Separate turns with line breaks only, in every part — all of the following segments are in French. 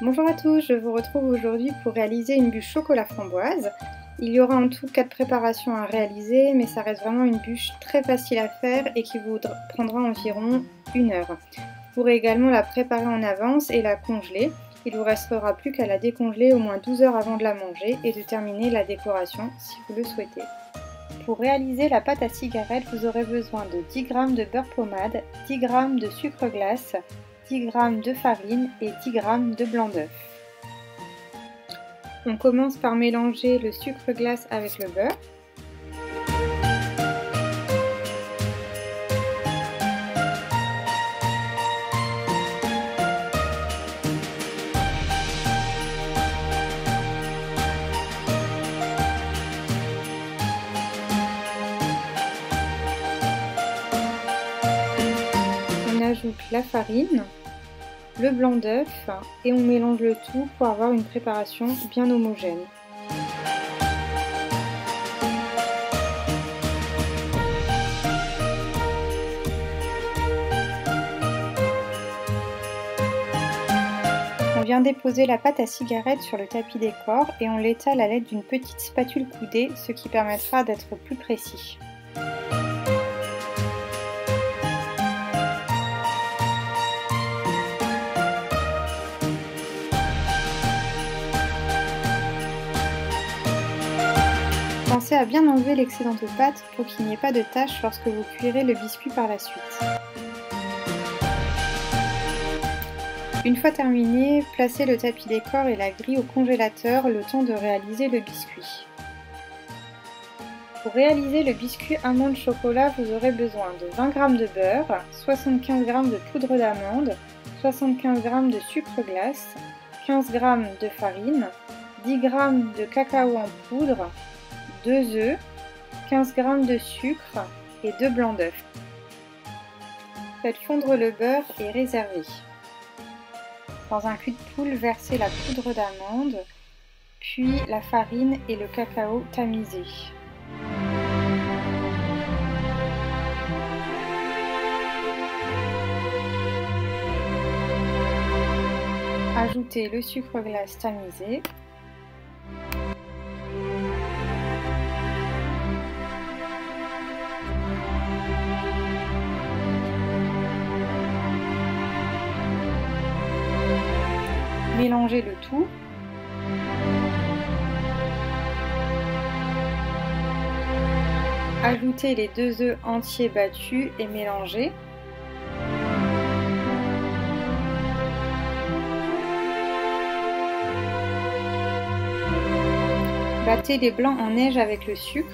Bonjour à tous, je vous retrouve aujourd'hui pour réaliser une bûche chocolat framboise. Il y aura en tout 4 préparations à réaliser, mais ça reste vraiment une bûche très facile à faire et qui vous prendra environ 1 heure. Vous pourrez également la préparer en avance et la congeler. Il vous restera plus qu'à la décongeler au moins 12 heures avant de la manger et de terminer la décoration si vous le souhaitez. Pour réaliser la pâte à cigarette, vous aurez besoin de 10 g de beurre pommade, 10 g de sucre glace, 10 g de farine et 10 g de blanc d'œuf. On commence par mélanger le sucre glace avec le beurre. On ajoute la farine, le blanc d'œuf et on mélange le tout pour avoir une préparation bien homogène. On vient déposer la pâte à cigarette sur le tapis décor et on l'étale à l'aide d'une petite spatule coudée, ce qui permettra d'être plus précis. Pensez à bien enlever l'excédent de pâte pour qu'il n'y ait pas de taches lorsque vous cuirez le biscuit par la suite. Une fois terminé, placez le tapis décor et la grille au congélateur le temps de réaliser le biscuit. Pour réaliser le biscuit amande chocolat, vous aurez besoin de 20 g de beurre, 75 g de poudre d'amande, 75 g de sucre glace, 15 g de farine, 10 g de cacao en poudre, 2 œufs, 15 g de sucre et 2 blancs d'œufs. Faites fondre le beurre et réservez. Dans un cul de poule, versez la poudre d'amande, puis la farine et le cacao tamisé. Ajoutez le sucre glace tamisé. Mélangez le tout. Ajoutez les 2 œufs entiers battus et mélangez. Battez les blancs en neige avec le sucre.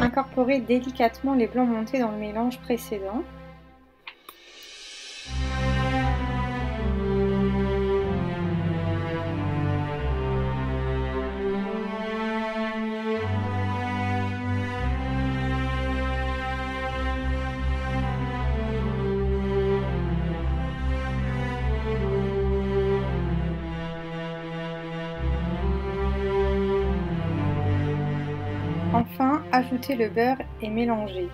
Incorporez délicatement les blancs montés dans le mélange précédent. Enfin, ajoutez le beurre et mélangez.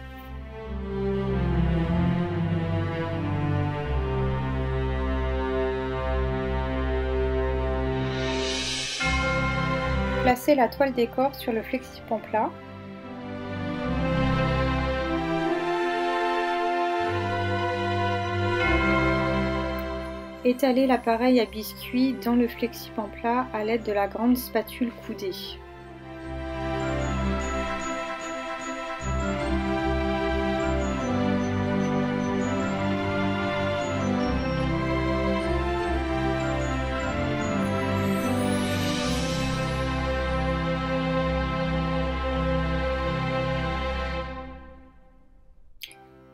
Placez la toile décor sur le flexipan plat. Étalez l'appareil à biscuit dans le flexipan plat à l'aide de la grande spatule coudée.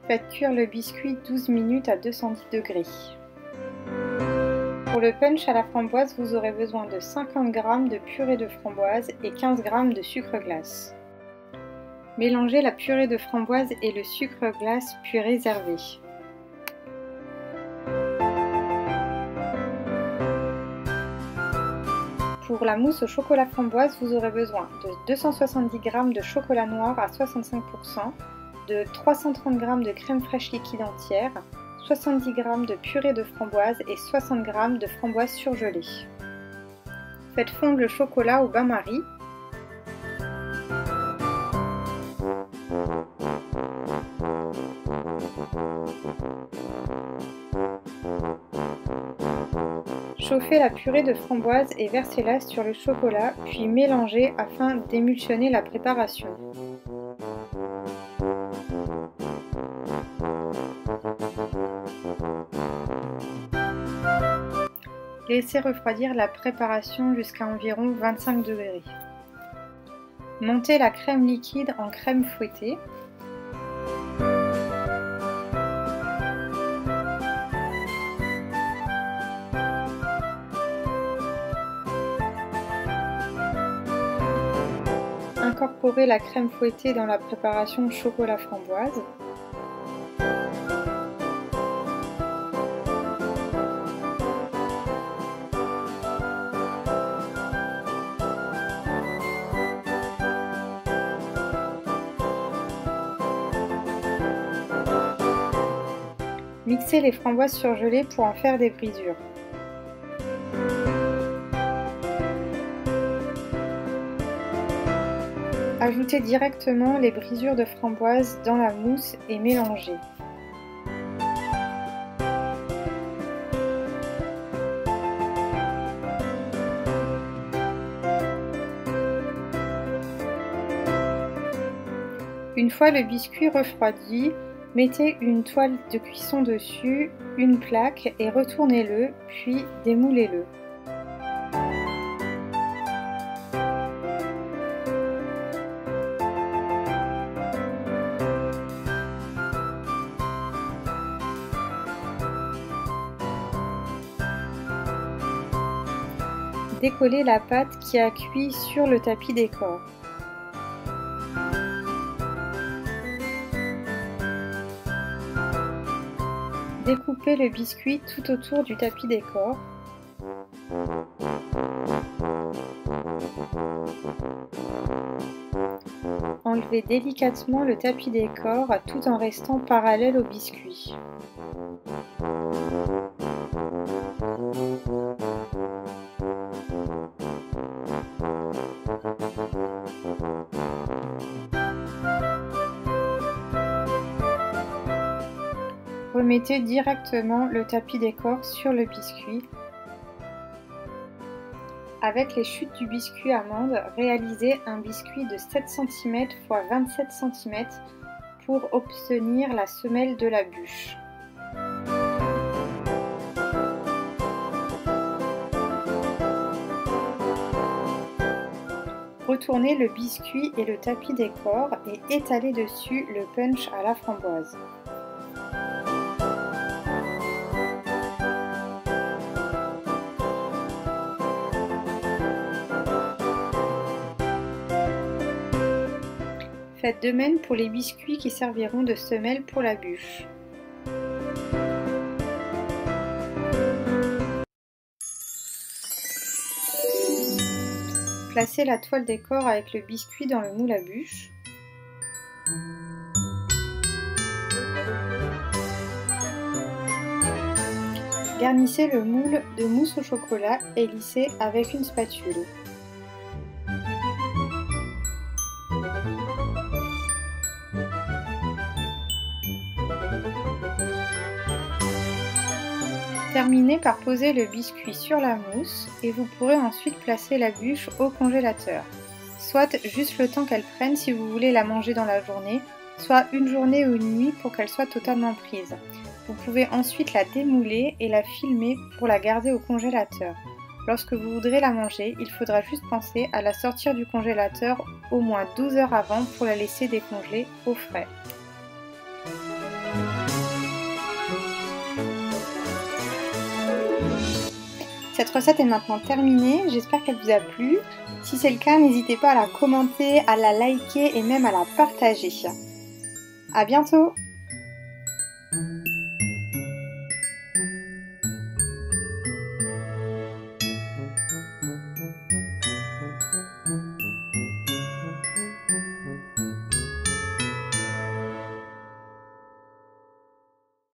Faites cuire le biscuit 12 minutes à 210 degrés. Pour le punch à la framboise, vous aurez besoin de 50 g de purée de framboise et 15 g de sucre glace. Mélangez la purée de framboise et le sucre glace puis réservez. Pour la mousse au chocolat framboise, vous aurez besoin de 270 g de chocolat noir à 65%, de 330 g de crème fraîche liquide entière, 70 g de purée de framboise et 60 g de framboise surgelée. Faites fondre le chocolat au bain-marie. Chauffez la purée de framboise et versez-la sur le chocolat, puis mélangez afin d'émulsionner la préparation. Laissez refroidir la préparation jusqu'à environ 25 degrés. Montez la crème liquide en crème fouettée. Incorporez la crème fouettée dans la préparation chocolat framboise. Mixez les framboises surgelées pour en faire des brisures. Ajoutez directement les brisures de framboise dans la mousse et mélangez. Une fois le biscuit refroidi, mettez une toile de cuisson dessus, une plaque et retournez-le, puis démoulez-le. Décollez la pâte qui a cuit sur le tapis décor. Découpez le biscuit tout autour du tapis décor. Enlevez délicatement le tapis décor tout en restant parallèle au biscuit. Remettez directement le tapis décor sur le biscuit. Avec les chutes du biscuit amande, réalisez un biscuit de 7 cm x 27 cm pour obtenir la semelle de la bûche. Retournez le biscuit et le tapis décor et étalez dessus le punch à la framboise. Faites de même pour les biscuits qui serviront de semelle pour la bûche. Placez la toile décor avec le biscuit dans le moule à bûche. Garnissez le moule de mousse au chocolat et lissez avec une spatule. Terminez par poser le biscuit sur la mousse et vous pourrez ensuite placer la bûche au congélateur. Soit juste le temps qu'elle prenne si vous voulez la manger dans la journée, soit une journée ou une nuit pour qu'elle soit totalement prise. Vous pouvez ensuite la démouler et la filmer pour la garder au congélateur. Lorsque vous voudrez la manger, il faudra juste penser à la sortir du congélateur au moins 12 heures avant pour la laisser décongeler au frais. Cette recette est maintenant terminée, j'espère qu'elle vous a plu. Si c'est le cas, n'hésitez pas à la commenter, à la liker et même à la partager. À bientôt!